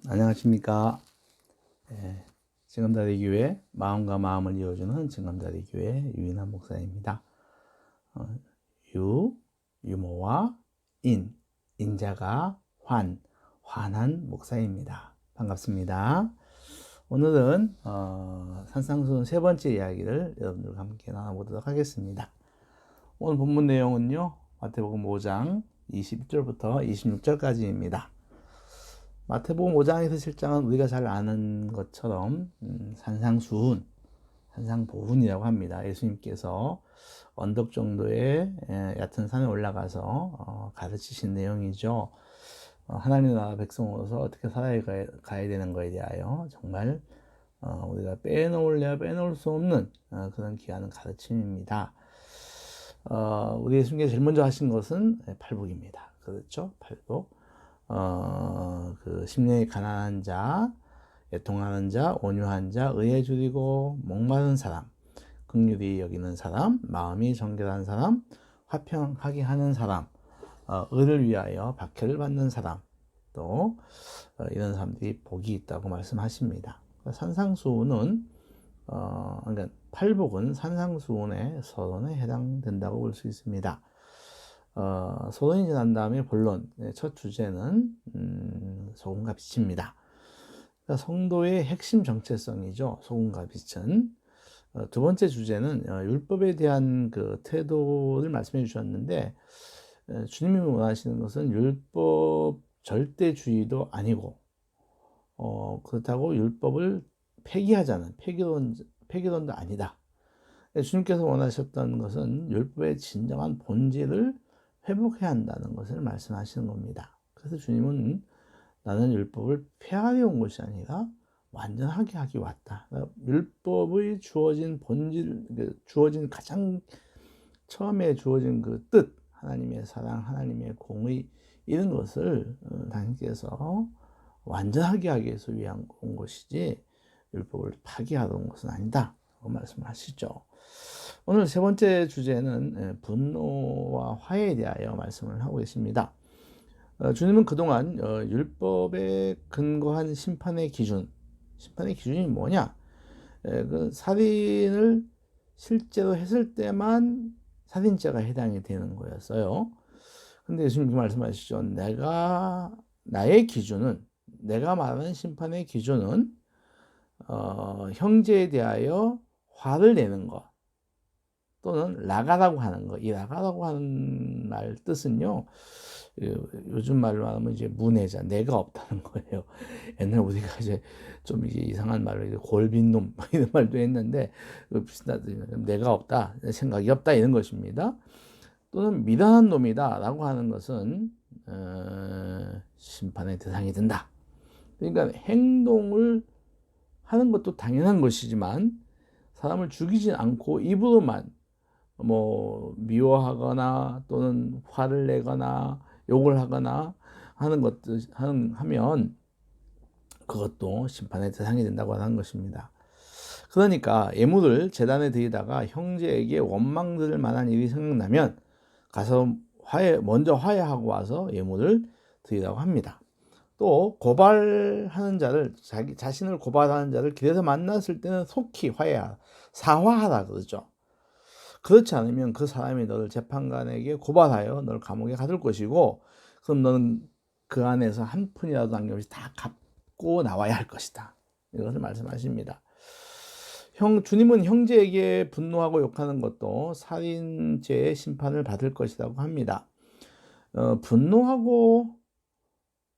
안녕하십니까. 증감다리교회 마음과 마음을 이어주는 증감다리교회 유인한 목사입니다. 어, 유모와 인자가 환한 목사입니다. 반갑습니다. 오늘은 산상수훈 세 번째 이야기를 여러분들과 함께 나눠보도록 하겠습니다. 오늘 본문 내용은요, 마태복음 5장 21절부터 26절까지입니다. 마태복음 5장에서 7장은 우리가 잘 아는 것처럼 산상수훈, 산상보훈이라고 합니다. 예수님께서 언덕 정도의 얕은 산에 올라가서 가르치신 내용이죠. 하나님의 나라 백성으로서 어떻게 살아가야 되는 것에 대하여 정말 우리가 빼놓을 수 없는 그런 귀한 가르침입니다. 우리 예수님께서 제일 먼저 하신 것은 팔복입니다. 그렇죠? 팔복. 그 심령이 가난한 자, 애통하는 자, 온유한 자, 의에 줄이고 목마른 사람, 긍휼히 여기는 사람, 마음이 정결한 사람, 화평하게 하는 사람, 의를 위하여 박해를 받는 사람, 또 이런 사람들이 복이 있다고 말씀하십니다. 산상수훈은 그러니까 팔복은 산상수훈의 서론에 해당된다고 볼 수 있습니다. 서론이 지난 다음에 본론, 첫 주제는 소금과 빛입니다. 그러니까 성도의 핵심 정체성이죠. 소금과 빛은. 두 번째 주제는 율법에 대한 그 태도를 말씀해 주셨는데, 주님이 원하시는 것은 율법 절대주의도 아니고, 그렇다고 율법을 폐기하자는 폐기론도 아니다. 주님께서 원하셨던 것은 율법의 진정한 본질을 회복해야 한다는 것을 말씀하시는 겁니다. 그래서 주님은 나는 율법을 폐하려 온 것이 아니라 완전하게 하기 왔다. 그러니까 율법의 주어진 본질, 가장 처음에 주어진 그 뜻, 하나님의 사랑, 하나님의 공의, 이런 것을 당신께서 완전하게 하기 위해서 온 것이지 율법을 파기하러 온 것은 아니다. 라고 말씀하시죠. 오늘 세 번째 주제는 분노와 화해에 대하여 말씀을 하고 계십니다. 주님은 그동안 율법에 근거한 심판의 기준이 뭐냐? 그 살인을 실제로 했을 때만 살인죄가 해당이 되는 거였어요. 근데 예수님이 말씀하시죠. 나의 기준은, 내가 말하는 심판의 기준은 형제에 대하여 화를 내는 것, 또는 라가라고 하는 거. 이 라가라고 하는 말 뜻은요, 요즘 말로 하면 이제 문해자, 내가 없다는 거예요. 옛날 우리가 이제 좀 이게 이상한 말로 골빈놈 이런 말도 했는데, 비슷하더니 내가 없다, 생각이 없다, 이런 것입니다. 또는 미련한 놈이다 라고 하는 것은 심판의 대상이 된다. 그러니까 행동을 하는 것도 당연한 것이지만 사람을 죽이지 않고 입으로만 미워하거나 또는 화를 내거나 욕을 하거나 하면 그것도 심판의 대상이 된다고 하는 것입니다. 그러니까 예물을 제단에 드리다가 형제에게 원망 들을 만한 일이 생각나면 가서 먼저 화해하고 와서 예물을 드리라고 합니다. 또 고발하는 자를, 자신을 고발하는 자를 길에서 만났을 때는 속히 사화하라 그러죠. 그렇지 않으면 그 사람이 너를 재판관에게 고발하여 너를 감옥에 가둘 것이고, 그럼 너는 그 안에서 한 푼이라도 남김없이 다 갚고 나와야 할 것이다. 이것을 말씀하십니다. 주님은 형제에게 분노하고 욕하는 것도 살인죄의 심판을 받을 것이라고 합니다. 분노하고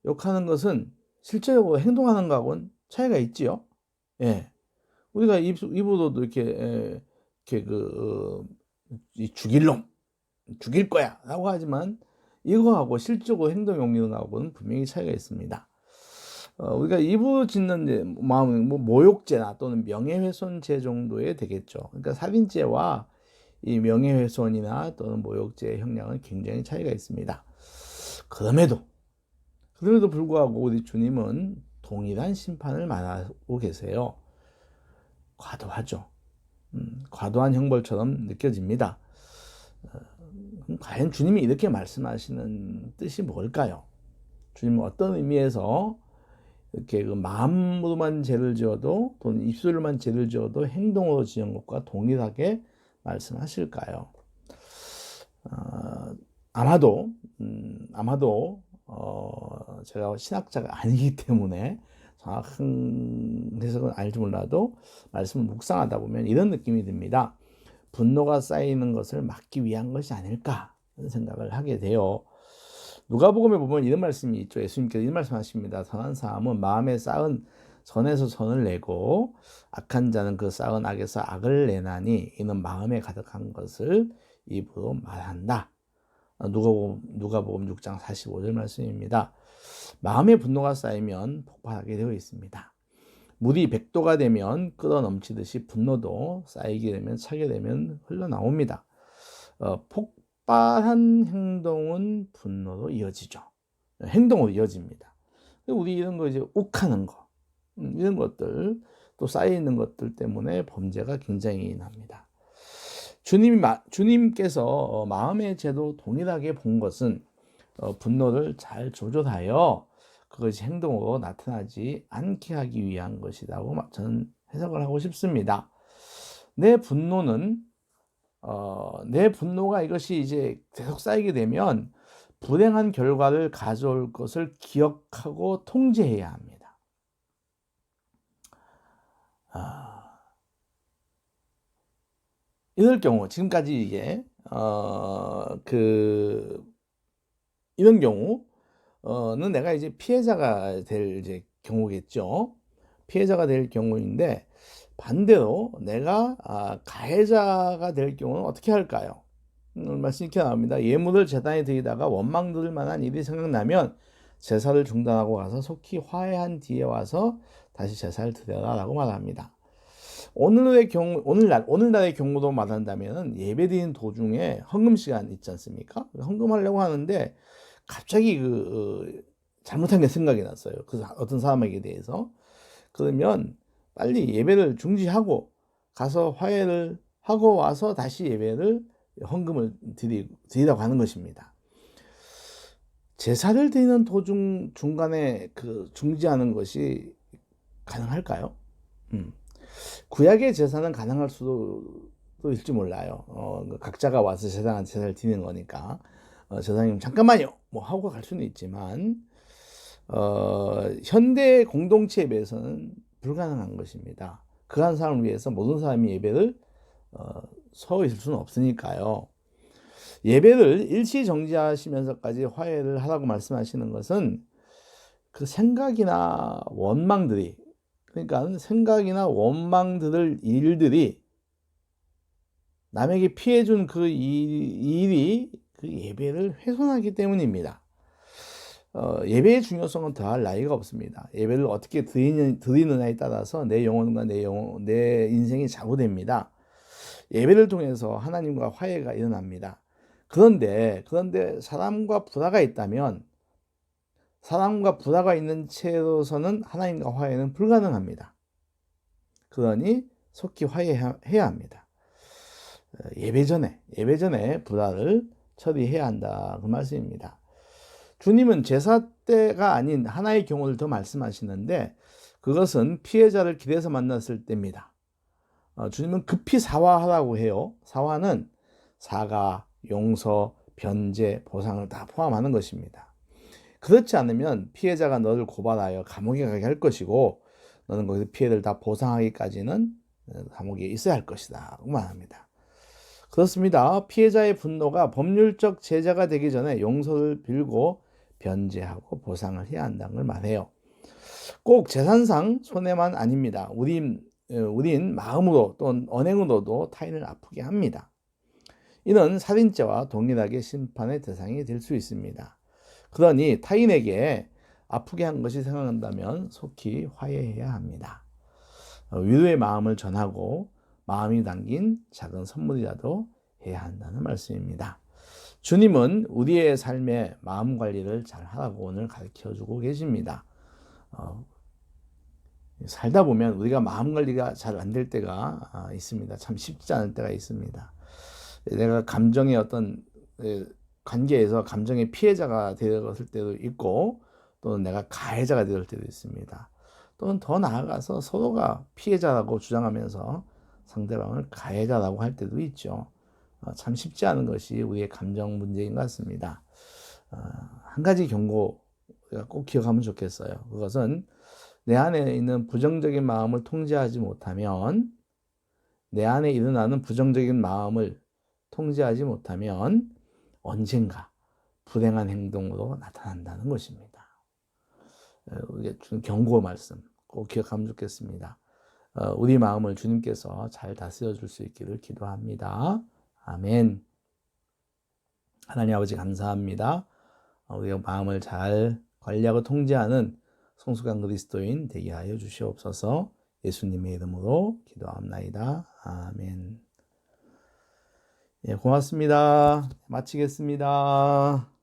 욕하는 것은 실제로 행동하는 것하고는 차이가 있지요. 예. 우리가 입으로도 이렇게 죽일 놈, 죽일 거야 라고 하지만 이거하고 실제로 행동에 옮기는 거하고는 분명히 차이가 있습니다. 우리가 입으로 짓는 마음은 모욕죄나 또는 명예훼손죄 정도에 되겠죠. 그러니까 살인죄와 이 명예훼손이나 또는 모욕죄의 형량은 굉장히 차이가 있습니다. 그럼에도 불구하고 우리 주님은 동일한 심판을 말하고 계세요. 과도하죠. 과도한 형벌처럼 느껴집니다. 과연 주님이 이렇게 말씀하시는 뜻이 뭘까요? 주님은 어떤 의미에서 이렇게 그 마음으로만 죄를 지어도 또는 입술로만 죄를 지어도 행동으로 지은 것과 동일하게 말씀하실까요? 아마도 제가 신학자가 아니기 때문에 정확한 해석은 알지 몰라도 말씀을 묵상하다 보면 이런 느낌이 듭니다. 분노가 쌓이는 것을 막기 위한 것이 아닐까 하는 생각을 하게 돼요. 누가복음에 보면 이런 말씀이 있죠. 예수님께서 이런 말씀하십니다. 선한 사람은 마음에 쌓은 선에서 선을 내고 악한 자는 그 쌓은 악에서 악을 내나니 이는 마음에 가득한 것을 입으로 말한다. 누가복음 6장 45절 말씀입니다. 마음의 분노가 쌓이면 폭발하게 되어 있습니다. 물이 100도가 되면 끓어 넘치듯이 분노도 쌓이게 되면 차게 되면 흘러나옵니다. 폭발한 행동은 분노로 이어지죠. 행동으로 이어집니다. 우리 이런 거 이제 욱하는 거, 이런 것들 또 쌓여 있는 것들 때문에 범죄가 굉장히 납니다. 주님께서 마음의 죄도 동일하게 본 것은 분노를 잘 조절하여 그것이 행동으로 나타나지 않게 하기 위한 것이라고 저는 해석을 하고 싶습니다. 내 분노가 이것이 이제 계속 쌓이게 되면 불행한 결과를 가져올 것을 기억하고 통제해야 합니다. 이럴 경우 지금까지 이게 이런 경우는 내가 이제 피해자가 될 이제 경우겠죠. 피해자가 될 경우인데 반대로 내가 가해자가 될 경우는 어떻게 할까요? 말씀이 이렇게 나옵니다. 예물을 제단에 드리다가 원망 들을 만한 일이 생각나면 제사를 중단하고 가서 속히 화해한 뒤에 와서 다시 제사를 드려라라고 말합니다. 오늘날의 경우도 말한다면 예배드리는 도중에 헌금 시간 있지 않습니까? 헌금하려고 하는데 갑자기 잘못한 게 생각이 났어요. 그 어떤 사람에게 대해서. 그러면 빨리 예배를 중지하고 가서 화해를 하고 와서 다시 헌금을 드리라고 하는 것입니다. 제사를 드리는 도중 중간에 중지하는 것이 가능할까요? 구약의 제사는 가능할 수도 있을지 몰라요. 각자가 와서 제사를 드리는 거니까 제사님 잠깐만요 뭐 하고 갈 수는 있지만 현대 공동체 예배에서는 불가능한 것입니다. 그 한 사람을 위해서 모든 사람이 예배를 서 있을 수는 없으니까요. 예배를 일시 정지하시면서까지 화해를 하라고 말씀하시는 것은 그 생각이나 원망들이 일들이 남에게 피해준 그 일이 그 예배를 훼손하기 때문입니다. 예배의 중요성은 더할 나위가 없습니다. 예배를 어떻게 드리느냐에 따라서 내 영혼과 내 인생이 좌우됩니다. 예배를 통해서 하나님과 화해가 일어납니다. 그런데 사람과 불화가 있는 채로서는 하나님과 화해는 불가능합니다. 그러니 속히 화해해야 합니다. 예배 전에 불화를 처리해야 한다 그 말씀입니다. 주님은 제사 때가 아닌 하나의 경우를 더 말씀하시는데 그것은 피해자를 길에서 만났을 때입니다. 주님은 급히 사과하라고 해요. 사과는 사과, 용서, 변제, 보상을 다 포함하는 것입니다. 그렇지 않으면 피해자가 너를 고발하여 감옥에 가게 할 것이고 너는 거기서 피해를 다 보상하기까지는 감옥에 있어야 할 것이다 그 말합니다. 그렇습니다. 피해자의 분노가 법률적 제재가 되기 전에 용서를 빌고 변제하고 보상을 해야 한다는 걸 말해요. 꼭 재산상 손해만 아닙니다. 우린 마음으로 또는 언행으로도 타인을 아프게 합니다. 이는 살인죄와 동일하게 심판의 대상이 될 수 있습니다. 그러니 타인에게 아프게 한 것이 생각난다면 속히 화해해야 합니다. 위로의 마음을 전하고 마음이 담긴 작은 선물이라도 해야 한다는 말씀입니다. 주님은 우리의 삶의 마음 관리를 잘 하라고 오늘 가르쳐주고 계십니다. 살다 보면 우리가 마음 관리가 잘 안 될 때가 있습니다. 참 쉽지 않을 때가 있습니다. 내가 감정의 어떤 관계에서 감정의 피해자가 되었을 때도 있고 또는 내가 가해자가 될 때도 있습니다. 또는 더 나아가서 서로가 피해자라고 주장하면서 상대방을 가해자라고 할 때도 있죠. 참 쉽지 않은 것이 우리의 감정 문제인 것 같습니다. 한 가지 경고가 꼭 기억하면 좋겠어요. 그것은 내 안에 있는 부정적인 마음을 통제하지 못하면, 내 안에 일어나는 부정적인 마음을 통제하지 못하면 언젠가 불행한 행동으로 나타난다는 것입니다. 우리가 준 경고 말씀 꼭 기억하면 좋겠습니다. 우리 마음을 주님께서 잘 다스려 줄 수 있기를 기도합니다. 아멘. 하나님 아버지 감사합니다. 우리가 마음을 잘 관리하고 통제하는 성숙한 그리스도인 되게 하여 주시옵소서. 예수님의 이름으로 기도합나이다. 아멘. 예, 고맙습니다. 마치겠습니다.